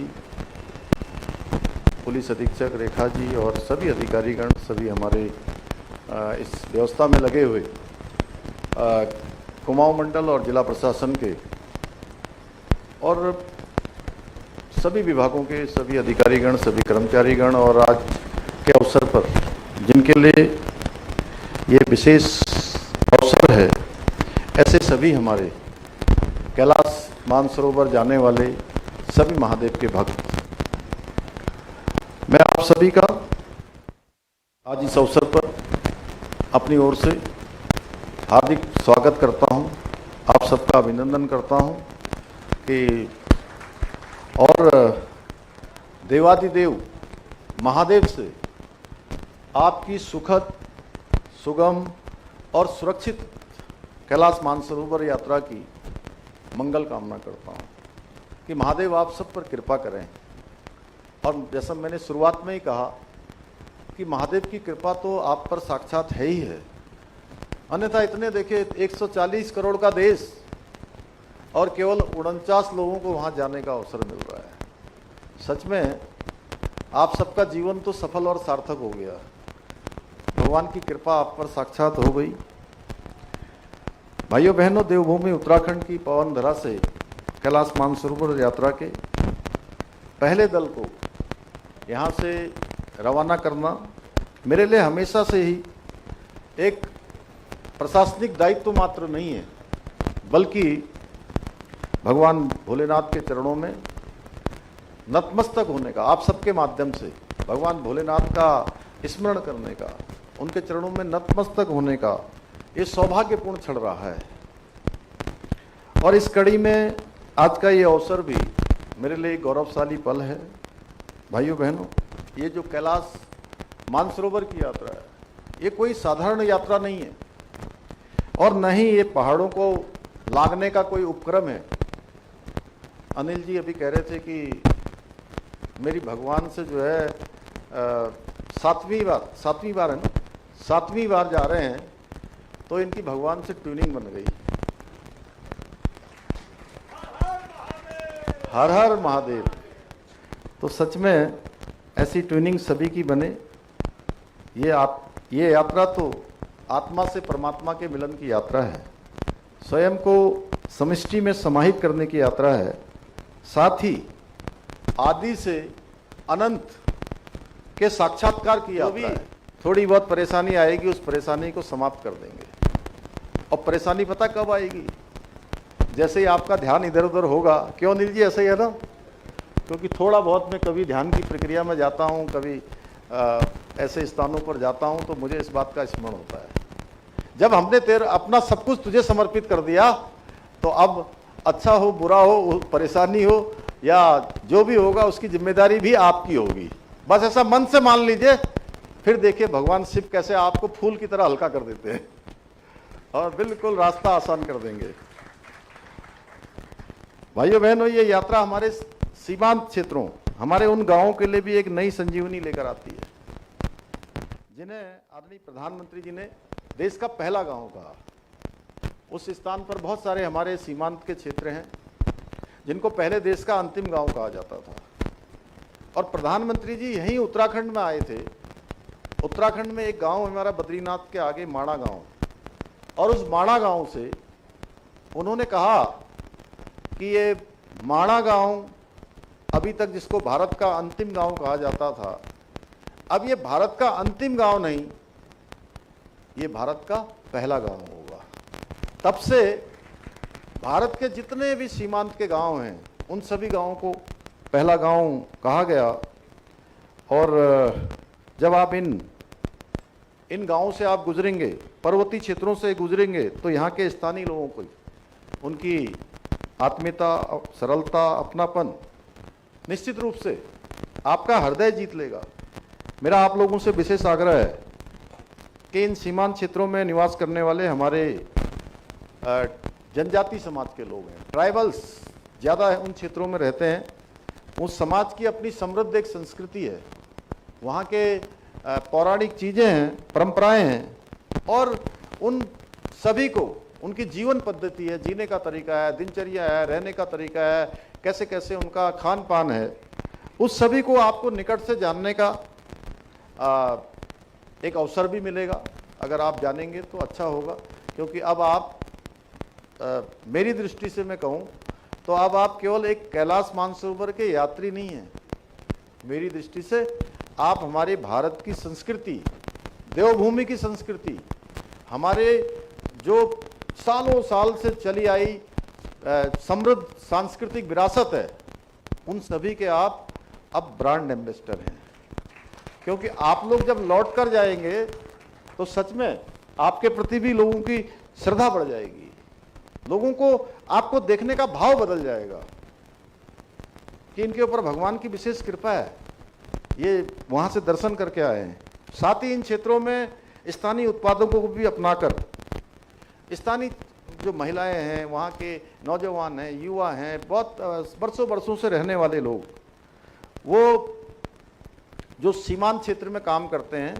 जी, police अधीक्षक रेखा जी और सभी अधिकारीगण, सभी हमारे इस व्यवस्था में लगे हुए कुमाऊं मंडल और जिला प्रशासन के और सभी विभागों के सभी अधिकारीगण, सभी कर्मचारीगण, और आज के अवसर पर जिनके लिए ये विशेष अवसर है, ऐसे सभी हमारे कैलाश मानसरोवर जाने वाले सभी महादेव के भक्त, मैं आप सभी का आज इस अवसर पर अपनी ओर से हार्दिक स्वागत करता हूं, आप सबका अभिनंदन करता हूं कि और देवादिदेव महादेव से आपकी सुखद, सुगम और सुरक्षित कैलाश मानसरोवर यात्रा की मंगल कामना करता हूं कि महादेव आप सब पर कृपा करें। और जैसा मैंने शुरुआत में ही कहा कि महादेव की कृपा तो आप पर साक्षात है ही है, अन्यथा इतने देखिए 140 करोड़ का देश और केवल 49 लोगों को वहां जाने का अवसर मिल रहा है। सच में आप सबका जीवन तो सफल और सार्थक हो गया, भगवान की कृपा आप पर साक्षात हो गई। भाइयों बहनों, देवभूमि उत्तराखंड की पावन धरा से कैलाश मानसरोवर यात्रा के पहले दल को यहाँ से रवाना करना मेरे लिए हमेशा से ही एक प्रशासनिक दायित्व मात्र नहीं है, बल्कि भगवान भोलेनाथ के चरणों में नतमस्तक होने का, आप सबके माध्यम से भगवान भोलेनाथ का स्मरण करने का, उनके चरणों में नतमस्तक होने का ये सौभाग्यपूर्ण क्षण रहा है। और इस कड़ी में आज का ये अवसर भी मेरे लिए गौरवशाली पल है। भाइयों बहनों, ये जो कैलाश मानसरोवर की यात्रा है, ये कोई साधारण यात्रा नहीं है और न ही ये पहाड़ों को लांघने का कोई उपक्रम है। अनिल जी अभी कह रहे थे कि मेरी भगवान से जो है सातवीं बार है ना, 7वीं बार जा रहे हैं, तो इनकी भगवान से ट्यूनिंग बन गई। हर हर महादेव। तो सच में ऐसी ट्यूनिंग सभी की बने। ये यात्रा तो आत्मा से परमात्मा के मिलन की यात्रा है, स्वयं को समष्टि में समाहित करने की यात्रा है, साथ ही आदि से अनंत के साक्षात्कार की यात्रा है। थोड़ी बहुत परेशानी आएगी, उस परेशानी को समाप्त कर देंगे। और परेशानी पता कब आएगी? जैसे ही आपका ध्यान इधर उधर होगा। क्यों नील जी, ऐसा ही है ना? क्योंकि थोड़ा बहुत मैं कभी ध्यान की प्रक्रिया में जाता हूँ, कभी ऐसे स्थानों पर जाता हूँ, तो मुझे इस बात का स्मरण होता है, जब हमने अपना सब कुछ तुझे समर्पित कर दिया, तो अब अच्छा हो, बुरा हो, परेशानी हो या जो भी होगा, उसकी जिम्मेदारी भी आपकी होगी। बस ऐसा मन से मान लीजिए, फिर देखिए भगवान शिव कैसे आपको फूल की तरह हल्का कर देते हैं और बिल्कुल रास्ता आसान कर देंगे। भाइयों बहनों, ये यात्रा हमारे सीमांत क्षेत्रों, हमारे उन गांवों के लिए भी एक नई संजीवनी लेकर आती है, जिन्हें आदरणीय प्रधानमंत्री जी ने देश का पहला गांव कहा। उस स्थान पर बहुत सारे हमारे सीमांत के क्षेत्र हैं जिनको पहले देश का अंतिम गांव कहा जाता था, और प्रधानमंत्री जी यहीं उत्तराखंड में आए थे। उत्तराखंड में एक गांव हमारा बद्रीनाथ के आगे माणा गांव, और उस माणा गांव से उन्होंने कहा कि ये माणा गांव अभी तक जिसको भारत का अंतिम गांव कहा जाता था, अब ये भारत का अंतिम गांव नहीं, ये भारत का पहला गांव होगा। तब से भारत के जितने भी सीमांत के गांव हैं, उन सभी गांवों को पहला गांव कहा गया। और जब आप इन गांवों से आप गुजरेंगे, पर्वतीय क्षेत्रों से गुजरेंगे, तो यहाँ के स्थानीय लोगों को उनकी आत्मीयता, सरलता, अपनापन निश्चित रूप से आपका हृदय जीत लेगा। मेरा आप लोगों से विशेष आग्रह है कि इन सीमांत क्षेत्रों में निवास करने वाले हमारे जनजाति समाज के लोग हैं, ट्राइबल्स ज़्यादा उन क्षेत्रों में रहते हैं। उस समाज की अपनी समृद्ध एक संस्कृति है, वहाँ के पौराणिक चीज़ें हैं, परंपराएं हैं, और उन सभी को उनकी जीवन पद्धति है, जीने का तरीका है, दिनचर्या है, रहने का तरीका है, कैसे कैसे उनका खान पान है, उस सभी को आपको निकट से जानने का एक अवसर भी मिलेगा। अगर आप जानेंगे तो अच्छा होगा, क्योंकि अब आप मेरी दृष्टि से मैं कहूँ तो अब आप केवल एक कैलाश मानसरोवर के यात्री नहीं हैं। मेरी दृष्टि से आप हमारे भारत की संस्कृति, देवभूमि की संस्कृति, हमारे जो सालों साल से चली आई समृद्ध सांस्कृतिक विरासत है, उन सभी के आप अब ब्रांड एम्बेसडर हैं। क्योंकि आप लोग जब लौट कर जाएंगे तो सच में आपके प्रति भी लोगों की श्रद्धा बढ़ जाएगी, लोगों को आपको देखने का भाव बदल जाएगा कि इनके ऊपर भगवान की विशेष कृपा है, ये वहां से दर्शन करके आए हैं। साथ ही इन क्षेत्रों में स्थानीय उत्पादों को भी अपनाकर स्थानीय जो महिलाएं हैं, वहाँ के नौजवान हैं, युवा हैं, बहुत बरसों बरसों से रहने वाले लोग, वो जो सीमांत क्षेत्र में काम करते हैं,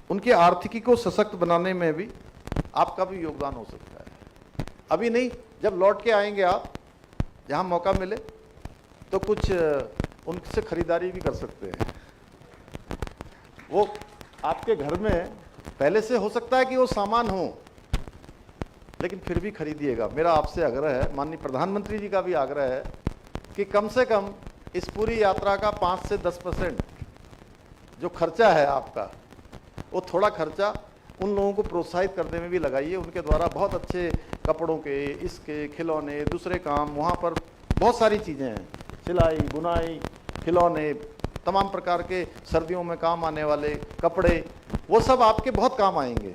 उनकी आर्थिकी को सशक्त बनाने में भी आपका भी योगदान हो सकता है। अभी नहीं, जब लौट के आएंगे आप, जहाँ मौका मिले तो कुछ उनसे खरीदारी भी कर सकते हैं। वो आपके घर में पहले से हो सकता है कि वो सामान हो, लेकिन फिर भी खरीदिएगा। मेरा आपसे आग्रह है, माननीय प्रधानमंत्री जी का भी आग्रह है कि कम से कम इस पूरी यात्रा का 5 से 10% जो खर्चा है आपका, वो थोड़ा खर्चा उन लोगों को प्रोत्साहित करने में भी लगाइए। उनके द्वारा बहुत अच्छे कपड़ों के, इसके खिलौने, दूसरे काम, वहाँ पर बहुत सारी चीज़ें हैं, सिलाई, बुनाई, खिलौने, तमाम प्रकार के सर्दियों में काम आने वाले कपड़े, वो सब आपके बहुत काम आएंगे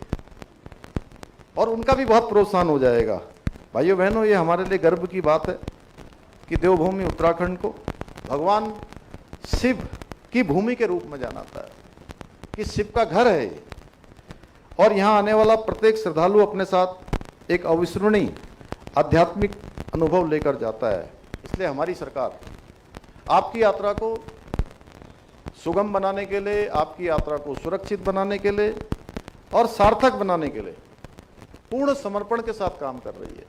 और उनका भी बहुत प्रोत्साहन हो जाएगा। भाइयों बहनों, ये हमारे लिए गर्व की बात है कि देवभूमि उत्तराखंड को भगवान शिव की भूमि के रूप में जाना जाता है, कि शिव का घर है ये, और यहाँ आने वाला प्रत्येक श्रद्धालु अपने साथ एक अविस्मरणीय आध्यात्मिक अनुभव लेकर जाता है। इसलिए हमारी सरकार आपकी यात्रा को सुगम बनाने के लिए, आपकी यात्रा को सुरक्षित बनाने के लिए और सार्थक बनाने के लिए पूर्ण समर्पण के साथ काम कर रही है।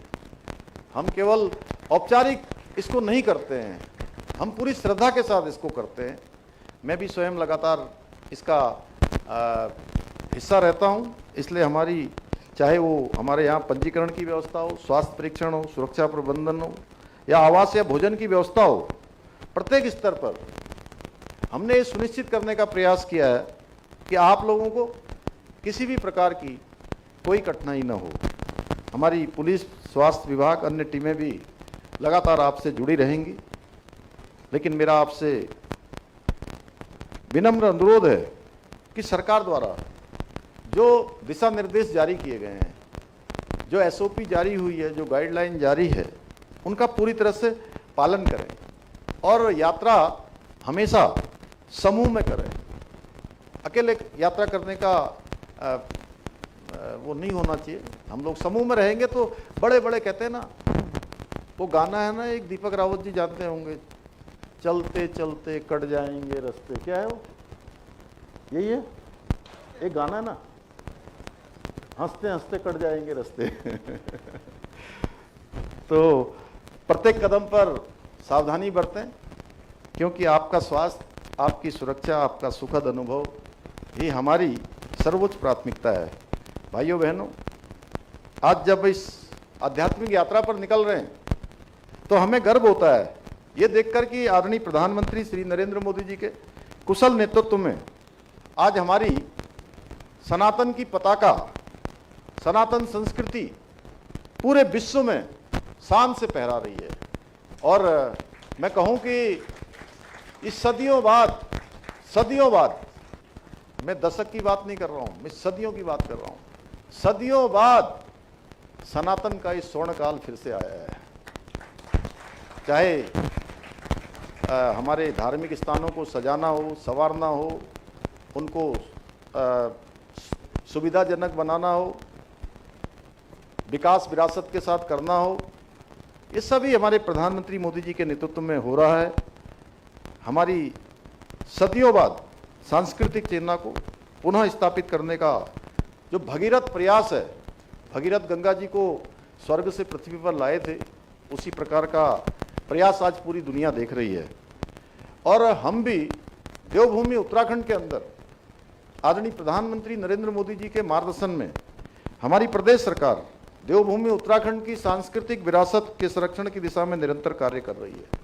हम केवल औपचारिक इसको नहीं करते हैं, हम पूरी श्रद्धा के साथ इसको करते हैं। मैं भी स्वयं लगातार इसका हिस्सा रहता हूँ, इसलिए हमारी, चाहे वो हमारे यहाँ पंजीकरण की व्यवस्था हो, स्वास्थ्य परीक्षण हो, सुरक्षा प्रबंधन हो, या आवास या भोजन की व्यवस्था हो, प्रत्येक स्तर पर हमने ये सुनिश्चित करने का प्रयास किया है कि आप लोगों को किसी भी प्रकार की कोई कठिनाई न हो। हमारी पुलिस, स्वास्थ्य विभाग, अन्य टीमें भी लगातार आपसे जुड़ी रहेंगी। लेकिन मेरा आपसे विनम्र अनुरोध है कि सरकार द्वारा जो दिशा निर्देश जारी किए गए हैं, जो SOP जारी हुई है, जो गाइडलाइन जारी है, उनका पूरी तरह से पालन करें और यात्रा हमेशा समूह में करें। अकेले यात्रा करने का वो नहीं होना चाहिए। हम लोग समूह में रहेंगे तो बड़े बड़े, कहते हैं ना, वो गाना है ना, एक दीपक रावत जी जानते होंगे, चलते चलते कट जाएंगे रास्ते, क्या है वो, यही है, एक गाना है ना, हंसते हंसते कट जाएंगे रास्ते। तो प्रत्येक कदम पर सावधानी बरतें, क्योंकि आपका स्वास्थ्य, आपकी सुरक्षा, आपका सुखद अनुभव ही हमारी सर्वोच्च प्राथमिकता है। भाइयों बहनों, आज जब इस आध्यात्मिक यात्रा पर निकल रहे हैं तो हमें गर्व होता है ये देखकर कि आदरणीय प्रधानमंत्री श्री नरेंद्र मोदी जी के कुशल नेतृत्व में आज हमारी सनातन की पताका, सनातन संस्कृति पूरे विश्व में शान से फहरा रही है। और मैं कहूं कि इस सदियों बाद, मैं दशक की बात नहीं कर रहा हूं, मैं सदियों की बात कर रहा हूं, सदियों बाद सनातन का इस स्वर्ण काल फिर से आया है। चाहे हमारे धार्मिक स्थानों को सजाना हो, संवारना हो, उनको सुविधाजनक बनाना हो, विकास विरासत के साथ करना हो, ये सभी हमारे प्रधानमंत्री मोदी जी के नेतृत्व में हो रहा है। हमारी सदियों बाद सांस्कृतिक चेतना को पुनः स्थापित करने का जो भगीरथ प्रयास है, भगीरथ गंगा जी को स्वर्ग से पृथ्वी पर लाए थे, उसी प्रकार का प्रयास आज पूरी दुनिया देख रही है। और हम भी देवभूमि उत्तराखंड के अंदर आदरणीय प्रधानमंत्री नरेंद्र मोदी जी के मार्गदर्शन में हमारी प्रदेश सरकार देवभूमि उत्तराखंड की सांस्कृतिक विरासत के संरक्षण की दिशा में निरंतर कार्य कर रही है।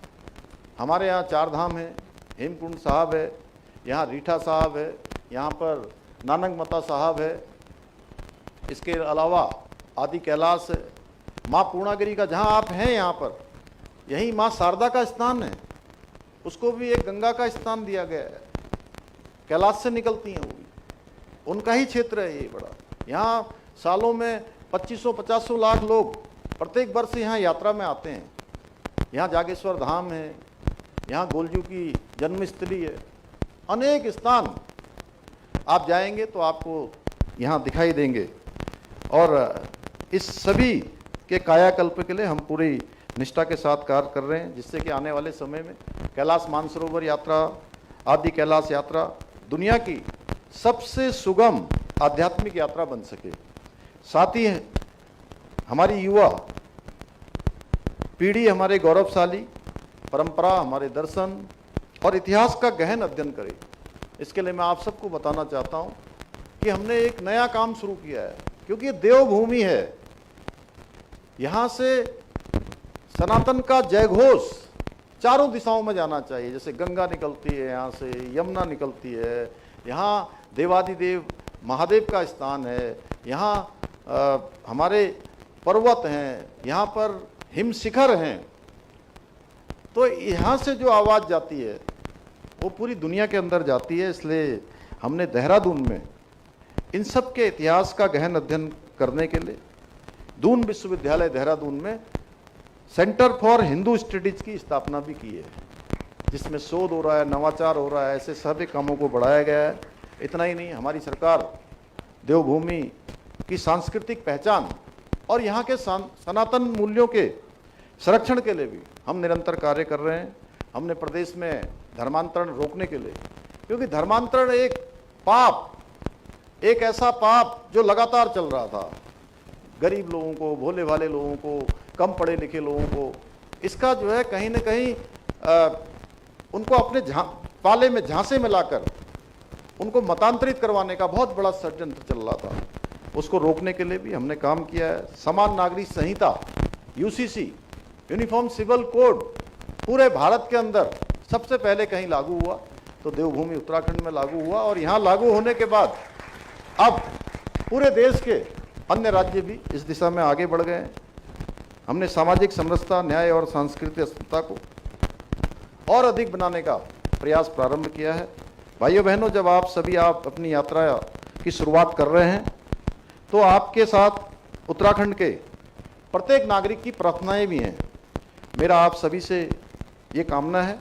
हमारे यहाँ 4 धाम है, हेमकुंड साहब है, यहाँ रीठा साहब है, यहाँ पर नानक मता साहब है, इसके अलावा आदि कैलाश है, माँ पूर्णागिरी का जहाँ आप हैं यहाँ पर यही माँ शारदा का स्थान है, उसको भी एक गंगा का स्थान दिया गया है, कैलाश से निकलती हैं वो भी, उनका ही क्षेत्र है ये बड़ा। यहाँ सालों में 2500-50 लाख लोग प्रत्येक वर्ष यहाँ यात्रा में आते हैं। यहाँ जागेश्वर धाम है, यहाँ गोलजू की जन्मस्थली है, अनेक स्थान आप जाएंगे तो आपको यहाँ दिखाई देंगे। और इस सभी के कायाकल्प के लिए हम पूरी निष्ठा के साथ कार्य कर रहे हैं, जिससे कि आने वाले समय में कैलाश मानसरोवर यात्रा, आदि कैलाश यात्रा दुनिया की सबसे सुगम आध्यात्मिक यात्रा बन सके। साथ ही हमारी युवा पीढ़ी हमारे गौरवशाली परंपरा, हमारे दर्शन और इतिहास का गहन अध्ययन करे। इसके लिए मैं आप सबको बताना चाहता हूं कि हमने एक नया काम शुरू किया है, क्योंकि ये देवभूमि है। यहाँ से सनातन का जयघोष चारों दिशाओं में जाना चाहिए। जैसे गंगा निकलती है, यहाँ से यमुना निकलती है, यहाँ देवादिदेव महादेव का स्थान है, यहाँ हमारे पर्वत हैं, यहाँ पर हिम शिखर हैं। तो यहाँ से जो आवाज़ जाती है वो पूरी दुनिया के अंदर जाती है। इसलिए हमने देहरादून में इन सब के इतिहास का गहन अध्ययन करने के लिए दून विश्वविद्यालय देहरादून में सेंटर फॉर हिंदू स्टडीज की स्थापना भी की है, जिसमें शोध हो रहा है, नवाचार हो रहा है, ऐसे सभी कामों को बढ़ाया गया है। इतना ही नहीं, हमारी सरकार देवभूमि की सांस्कृतिक पहचान और यहाँ के सनातन मूल्यों के संरक्षण के लिए भी हम निरंतर कार्य कर रहे हैं। हमने प्रदेश में धर्मांतरण रोकने के लिए, क्योंकि धर्मांतरण एक पाप, एक ऐसा पाप जो लगातार चल रहा था, गरीब लोगों को, भोले भाले लोगों को, कम पढ़े लिखे लोगों को, इसका जो है कहीं न कहीं उनको अपने पाले में, झांसे में लाकर उनको मतांतरित करवाने का बहुत बड़ा षड्यंत्र चल रहा था। उसको रोकने के लिए भी हमने काम किया है। समान नागरिक संहिता यूसीसी, यूनिफॉर्म सिविल कोड पूरे भारत के अंदर सबसे पहले कहीं लागू हुआ तो देवभूमि उत्तराखंड में लागू हुआ, और यहाँ लागू होने के बाद अब पूरे देश के अन्य राज्य भी इस दिशा में आगे बढ़ गए हैं। हमने सामाजिक समरसता, न्याय और सांस्कृतिक अस्मिता को और अधिक बनाने का प्रयास प्रारंभ किया है। भाइयों बहनों, जब आप अपनी यात्रा की शुरुआत कर रहे हैं तो आपके साथ उत्तराखंड के प्रत्येक नागरिक की प्रार्थनाएं भी हैं। मेरा आप सभी से ये कामना है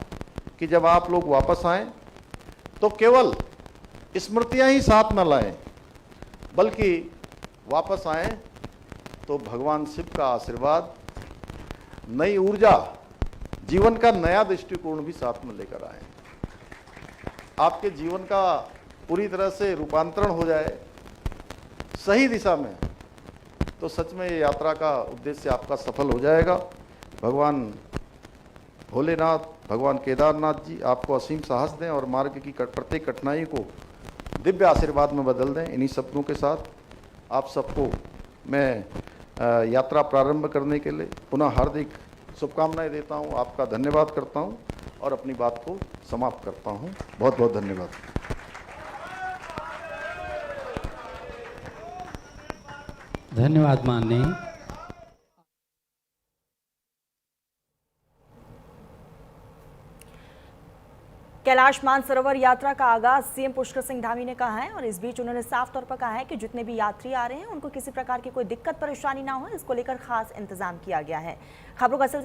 कि जब आप लोग वापस आएं तो केवल स्मृतियां ही साथ न लाएं, बल्कि वापस आएं तो भगवान शिव का आशीर्वाद, नई ऊर्जा, जीवन का नया दृष्टिकोण भी साथ में लेकर आएं। आपके जीवन का पूरी तरह से रूपांतरण हो जाए सही दिशा में, तो सच में ये यात्रा का उद्देश्य आपका सफल हो जाएगा। भगवान भोलेनाथ, भगवान केदारनाथ जी आपको असीम साहस दें और मार्ग की प्रत्येक कठिनाई को दिव्य आशीर्वाद में बदल दें। इन्हीं शब्दों के साथ आप सबको मैं यात्रा प्रारंभ करने के लिए पुनः हार्दिक शुभकामनाएं देता हूं, आपका धन्यवाद करता हूं और अपनी बात को समाप्त करता हूं। बहुत बहुत धन्यवाद। धन्यवाद माननीय। कैलाश मानसरोवर यात्रा का आगाज सीएम पुष्कर सिंह धामी ने कहा है, और इस बीच उन्होंने साफ तौर पर कहा है कि जितने भी यात्री आ रहे हैं उनको किसी प्रकार की कोई दिक्कत परेशानी ना हो, इसको लेकर खास इंतजाम किया गया है। खबरों का सिलसिला